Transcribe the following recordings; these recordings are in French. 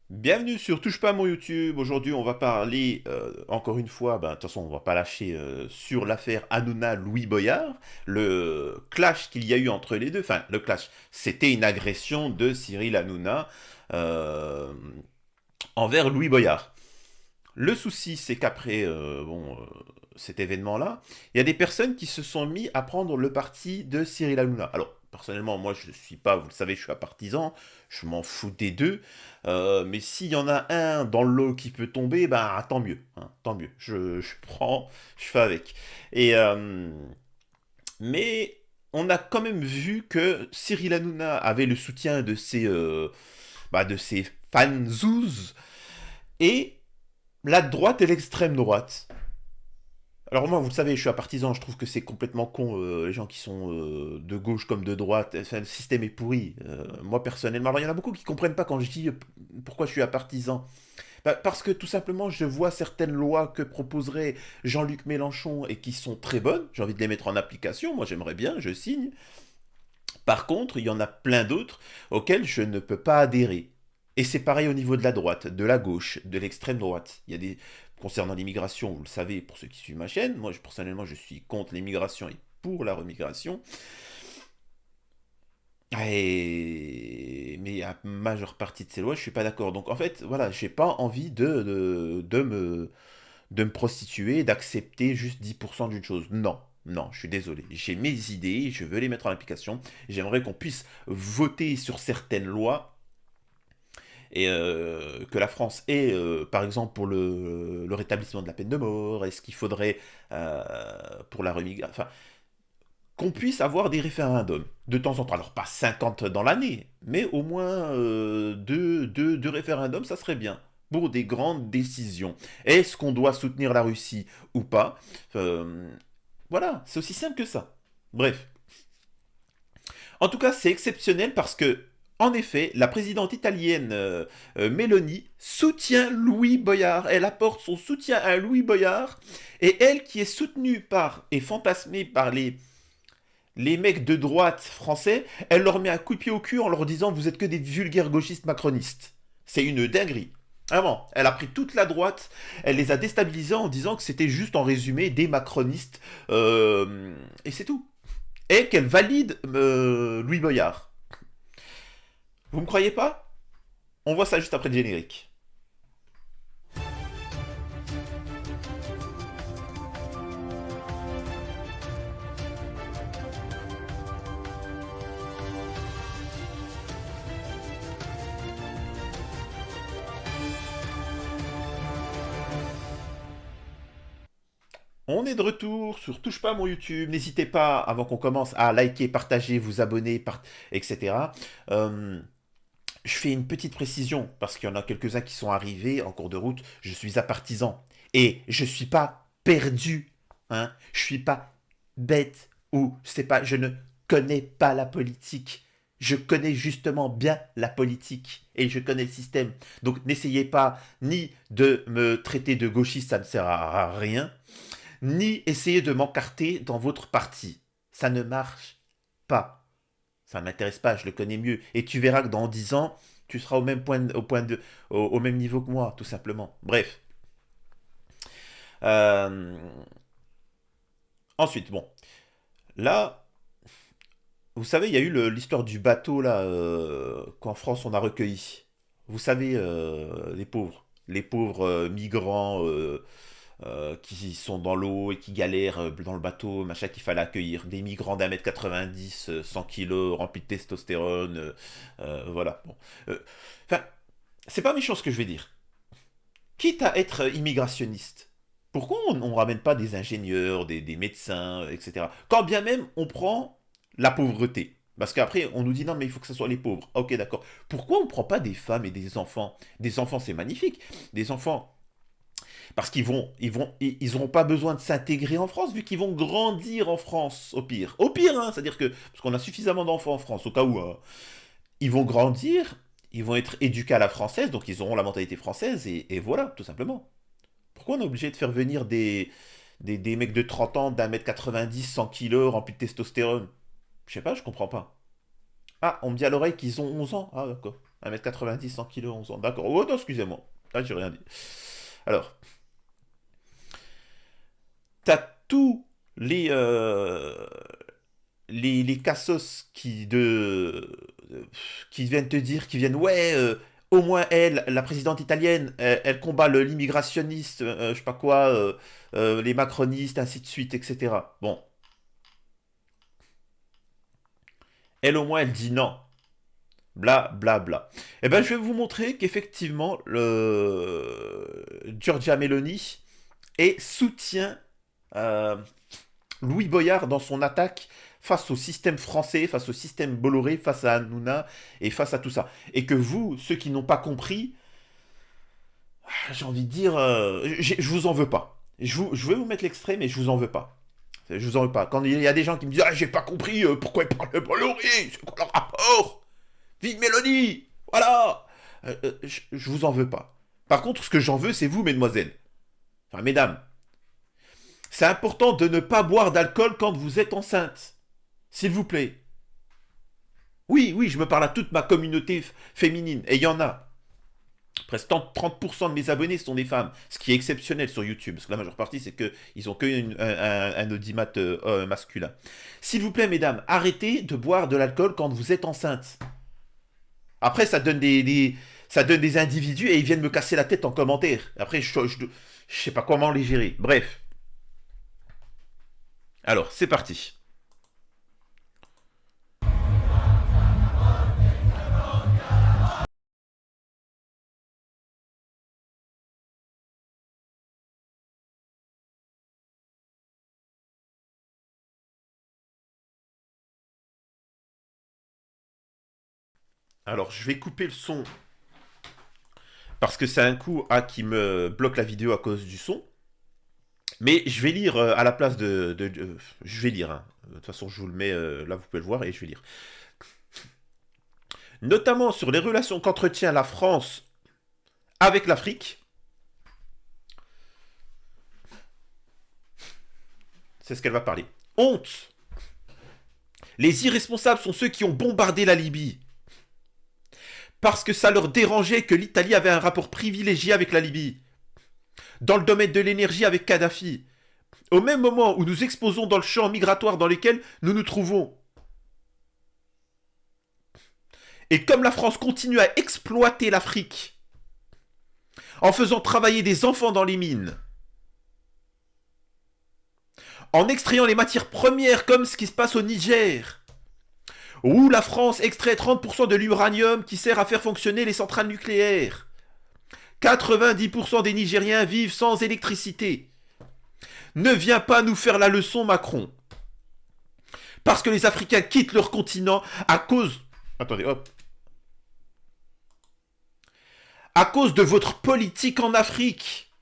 Bienvenue sur Touche pas à mon YouTube. Aujourd'hui, on va parler encore une fois. De toute façon, on va pas lâcher sur l'affaire Hanouna-Louis Boyard, le clash qu'il y a eu entre les deux. Enfin, le clash, c'était une agression de Cyril Hanouna euh, envers Louis Boyard. Le souci, c'est qu'après cet événement-là, il y a des personnes qui se sont mis à prendre le parti de Cyril Hanouna. Alors, personnellement, moi, je ne suis pas, vous le savez, je suis un partisan, je m'en fous des deux. Mais s'il y en a un dans le lot qui peut tomber, ben tant mieux, hein, tant mieux. Je prends, je fais avec. Et mais on a quand même vu que Cyril Hanouna avait le soutien de ses fanzouz et la droite et l'extrême droite. Alors moi, vous le savez, je suis un partisan, je trouve que c'est complètement con, les gens qui sont de gauche comme de droite, enfin, le système est pourri. Moi, personnellement, alors il y en a beaucoup qui comprennent pas quand je dis pourquoi je suis un partisan. Bah, parce que tout simplement, je vois certaines lois que proposerait Jean-Luc Mélenchon et qui sont très bonnes, j'ai envie de les mettre en application, moi j'aimerais bien, je signe. Par contre, il y en a plein d'autres auxquelles je ne peux pas adhérer. Et c'est pareil au niveau de la droite, de la gauche, de l'extrême droite. Il y a des concernant l'immigration, vous le savez pour ceux qui suivent ma chaîne, moi personnellement je suis contre l'immigration et pour la remigration. Mais la majeure partie de ces lois, je suis pas d'accord. Donc en fait, voilà, j'ai pas envie de me prostituer, d'accepter juste 10% d'une chose. Non, non, je suis désolé. J'ai mes idées, je veux les mettre en application. J'aimerais qu'on puisse voter sur certaines lois et que la France ait, par exemple, pour le rétablissement de la peine de mort, est-ce qu'il faudrait euh, pour la remigration, enfin, qu'on puisse avoir des référendums de temps en temps. Alors pas 50 dans l'année, mais au moins deux référendums, ça serait bien pour des grandes décisions. Est-ce qu'on doit soutenir la Russie ou pas? Euh, Voilà, c'est aussi simple que ça. Bref. En tout cas, c'est exceptionnel parce que, en effet, la présidente italienne Meloni soutient Louis Boyard. Elle apporte son soutien à Louis Boyard. Et elle qui est soutenue par et fantasmée par les mecs de droite français, elle leur met un coup de pied au cul en leur disant vous êtes que des vulgaires gauchistes macronistes. C'est une dinguerie. Vraiment, elle a pris toute la droite, elle les a déstabilisés en disant que c'était juste en résumé des macronistes, et c'est tout. Et qu'elle valide Louis Boyard. Vous me croyez pas? On voit ça juste après le générique. On est de retour sur Touche pas à mon YouTube. N'hésitez pas, avant qu'on commence, à liker, partager, vous abonner, etc. Euh, Je fais une petite précision, parce qu'il y en a quelques-uns qui sont arrivés en cours de route. Je suis un partisan. Et je ne suis pas perdu. Hein. Je ne suis pas bête ou c'est pas, je ne connais pas la politique. Je connais justement bien la politique et je connais le système. Donc n'essayez pas ni de me traiter de gauchiste, ça ne sert à rien, ni essayer de m'encarter dans votre parti. Ça ne marche pas. Ça ne m'intéresse pas, je le connais mieux. Et tu verras que dans 10 ans, tu seras au même niveau que moi, tout simplement. Bref. Euh, Ensuite, bon. Là, vous savez, il y a eu l'histoire du bateau, là, qu'en France on a recueilli. Vous savez, les pauvres. Les pauvres migrants qui sont dans l'eau et qui galèrent dans le bateau, machin, qu'il fallait accueillir. Des migrants d'un mètre 90, 100 kilos, remplis de testostérone, voilà. Bon. Enfin, c'est pas méchant ce que je vais dire. Quitte à être immigrationniste, pourquoi on ramène pas des ingénieurs, des médecins, etc. Quand bien même on prend la pauvreté. Parce qu'après, on nous dit non, mais il faut que ce soit les pauvres. Ah, ok, d'accord. Pourquoi on prend pas des femmes et des enfants? Des enfants, c'est magnifique. Des enfants, parce ils auront pas besoin de s'intégrer en France, vu qu'ils vont grandir en France, au pire. Au pire, hein, c'est-à-dire que, parce qu'on a suffisamment d'enfants en France, au cas où, hein, ils vont grandir, ils vont être éduqués à la française, donc ils auront la mentalité française, et voilà, tout simplement. Pourquoi on est obligé de faire venir des mecs de 30 ans, d'un mètre 90, 100 kilos, remplis de testostérone? Je sais pas, je comprends pas. Ah, on me dit à l'oreille qu'ils ont 11 ans. Ah, d'accord. 1m90, 100 kg, 11 ans. D'accord. Oh non, excusez-moi. Ah, j'ai rien dit. Alors, t'as tous les, les cassos qui viennent te dire, qui viennent, ouais, au moins elle, la présidente italienne, elle combat l'immigrationniste, je sais pas quoi, les macronistes, ainsi de suite, etc. Bon, elle au moins, elle dit non. Bla bla bla. Eh ben, je vais vous montrer qu'effectivement, Giorgia Meloni soutient euh, Louis Boyard dans son attaque face au système français, face au système Bolloré, face à Hanouna et face à tout ça. Et que vous, ceux qui n'ont pas compris, j'ai envie de dire, je vous en veux pas. Je vais vous mettre l'extrait, mais je vous en veux pas. Je vous en veux pas. Quand il y a des gens qui me disent ah j'ai pas compris pourquoi il parle de Bolloré, c'est quoi le rapport? Vive Mélanie, voilà. Je vous en veux pas. Par contre, ce que j'en veux, c'est vous, mesdemoiselles, enfin mesdames. C'est important de ne pas boire d'alcool quand vous êtes enceinte. S'il vous plaît. Oui, oui, je me parle à toute ma communauté féminine. Et il y en a. Presque 30% de mes abonnés sont des femmes. Ce qui est exceptionnel sur YouTube. Parce que la majeure partie, c'est qu'ils ont un audimat masculin. S'il vous plaît, mesdames, arrêtez de boire de l'alcool quand vous êtes enceinte. Après, ça donne ça donne des individus et ils viennent me casser la tête en commentaire. Après, je sais pas comment les gérer. Bref. Alors, c'est parti. Alors, je vais couper le son parce que c'est un coup qui me bloque la vidéo à cause du son. Mais je vais lire à la place je vais lire. Hein. De toute façon, je vous le mets là, vous pouvez le voir et je vais lire. Notamment sur les relations qu'entretient la France avec l'Afrique. C'est ce qu'elle va parler. Honte. Les irresponsables sont ceux qui ont bombardé la Libye. Parce que ça leur dérangeait que l'Italie avait un rapport privilégié avec la Libye. Dans le domaine de l'énergie avec Kadhafi. Au même moment où nous exposons dans le champ migratoire dans lequel nous nous trouvons. Et comme la France continue à exploiter l'Afrique en faisant travailler des enfants dans les mines, en extrayant les matières premières comme ce qui se passe au Niger, où la France extrait 30% de l'uranium qui sert à faire fonctionner les centrales nucléaires. 90% des Nigériens vivent sans électricité. Ne viens pas nous faire la leçon, Macron. Parce que les Africains quittent leur continent à cause... Attendez, hop. À cause de votre politique en Afrique.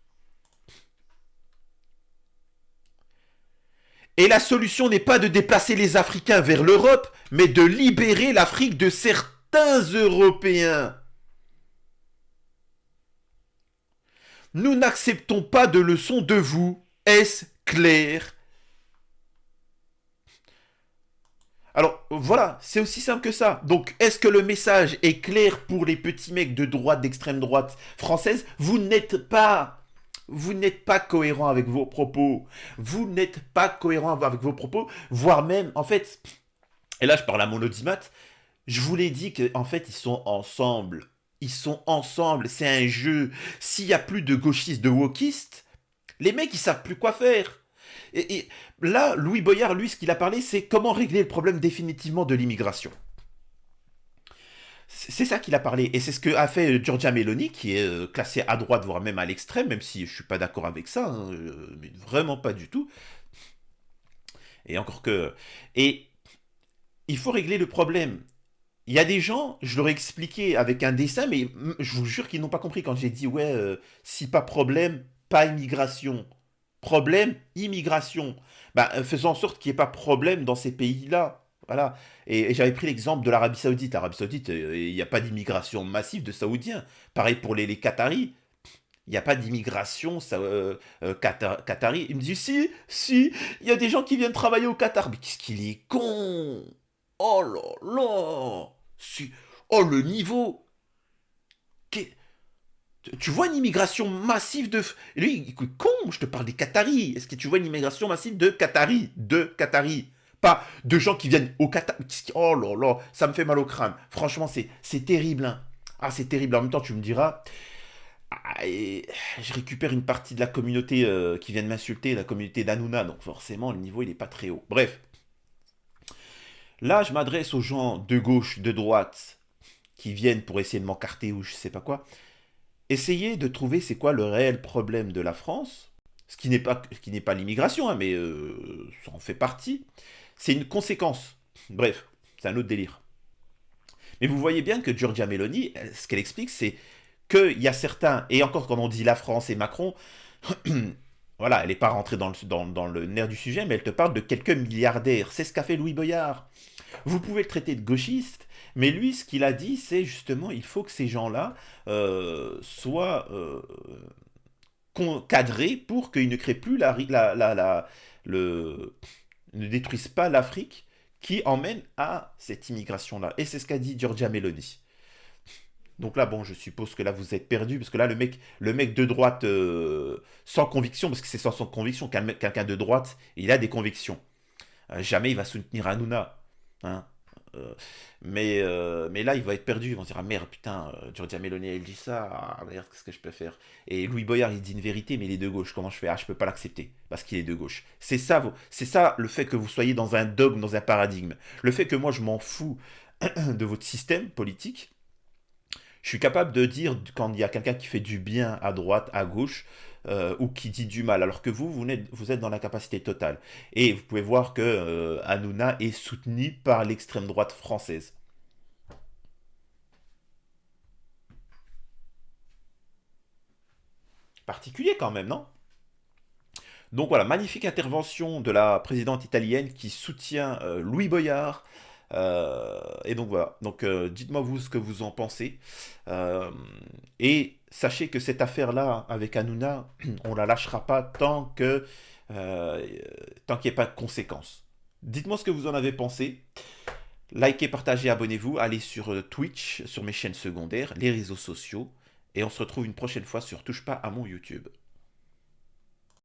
Et la solution n'est pas de déplacer les Africains vers l'Europe, mais de libérer l'Afrique de certains Européens. Nous n'acceptons pas de leçons de vous. Est-ce clair? Alors voilà, c'est aussi simple que ça. Donc est-ce que le message est clair pour les petits mecs de droite, d'extrême droite française? Vous n'êtes pas cohérent avec vos propos. Vous n'êtes pas cohérent avec vos propos, voire même, en fait, et là je parle à mon audimat, je vous l'ai dit qu'en fait ils sont ensemble. Ils sont ensemble, c'est un jeu. S'il y a plus de gauchistes, de wokistes, les mecs ils savent plus quoi faire. Et là, Louis Boyard, lui, ce qu'il a parlé, c'est comment régler le problème définitivement de l'immigration. C'est ça qu'il a parlé. Et c'est ce que a fait Giorgia Meloni, qui est classée à droite, voire même à l'extrême, même si je suis pas d'accord avec ça, hein, mais vraiment pas du tout. Et encore que... Et il faut régler le problème. Il y a des gens, je leur ai expliqué avec un dessin, mais je vous jure qu'ils n'ont pas compris quand j'ai dit, ouais, si pas problème, pas immigration. Problème, immigration. Bah, faisons en sorte qu'il n'y ait pas problème dans ces pays-là. Voilà. Et j'avais pris l'exemple de l'Arabie Saoudite. L'Arabie Saoudite, il n'y a pas d'immigration massive de Saoudiens. Pareil pour les Qataris. Il n'y a pas d'immigration qatari. Il me dit, si, si, il y a des gens qui viennent travailler au Qatar. Mais qu'est-ce qu'il est con! Oh là là! Si. Oh, le niveau! Tu vois une immigration massive de... Lui, écoute, con, je te parle des Qataris. Est-ce que tu vois une immigration massive de Qataris? De Qataris. Pas de gens qui viennent au Qatar. Oh là là, ça me fait mal au crâne. Franchement, c'est terrible. Hein. Ah, c'est terrible. En même temps, tu me diras, ah, et je récupère une partie de la communauté qui vient de m'insulter, la communauté d'Anouna. Donc forcément, le niveau, il n'est pas très haut. Bref, là, je m'adresse aux gens de gauche, de droite, qui viennent pour essayer de m'encarter ou je sais pas quoi. Essayez de trouver c'est quoi le réel problème de la France, ce qui n'est pas l'immigration, hein, mais ça en fait partie. C'est une conséquence. Bref, c'est un autre délire. Mais vous voyez bien que Giorgia Meloni, ce qu'elle explique, c'est qu'il y a certains, et encore quand on dit la France et Macron, voilà, elle n'est pas rentrée dans le nerf du sujet, mais elle te parle de quelques milliardaires. C'est ce qu'a fait Louis Boyard. Vous pouvez le traiter de gauchiste, mais lui, ce qu'il a dit, c'est justement, il faut que ces gens-là soient cadrés pour qu'ils ne créent plus le, ne détruisent pas l'Afrique qui emmène à cette immigration-là. Et c'est ce qu'a dit Giorgia Meloni. Donc là, bon, je suppose que là, vous êtes perdu, parce que là, le mec de droite, sans conviction, parce que c'est sans conviction, quelqu'un de droite, il a des convictions. Jamais il va soutenir Hanouna. Hein. Euh, mais là, il va être perdu. Ils vont se dire, ah merde, putain, Giorgia Meloni, elle dit ça. Ah merde, qu'est-ce que je peux faire? Et Louis Boyard, il dit une vérité, mais il est de gauche. Comment je fais? Ah, je peux pas l'accepter, parce qu'il est de gauche. C'est ça le fait que vous soyez dans un dogme, dans un paradigme. Le fait que moi, je m'en fous de votre système politique. Je suis capable de dire quand il y a quelqu'un qui fait du bien à droite, à gauche, ou qui dit du mal, alors que vous êtes dans l'incapacité totale. Et vous pouvez voir que Hanouna est soutenu par l'extrême droite française. Particulier quand même, non? Donc voilà, magnifique intervention de la présidente italienne qui soutient Louis Boyard. Et donc voilà, donc dites-moi vous ce que vous en pensez. Euh, et sachez que cette affaire-là avec Hanouna, on la lâchera pas euh, tant qu'il n'y a pas de conséquences. Dites-moi ce que vous en avez pensé. Likez, partagez, abonnez-vous. Allez sur Twitch, sur mes chaînes secondaires, les réseaux sociaux. Et on se retrouve une prochaine fois sur Touche pas à mon YouTube.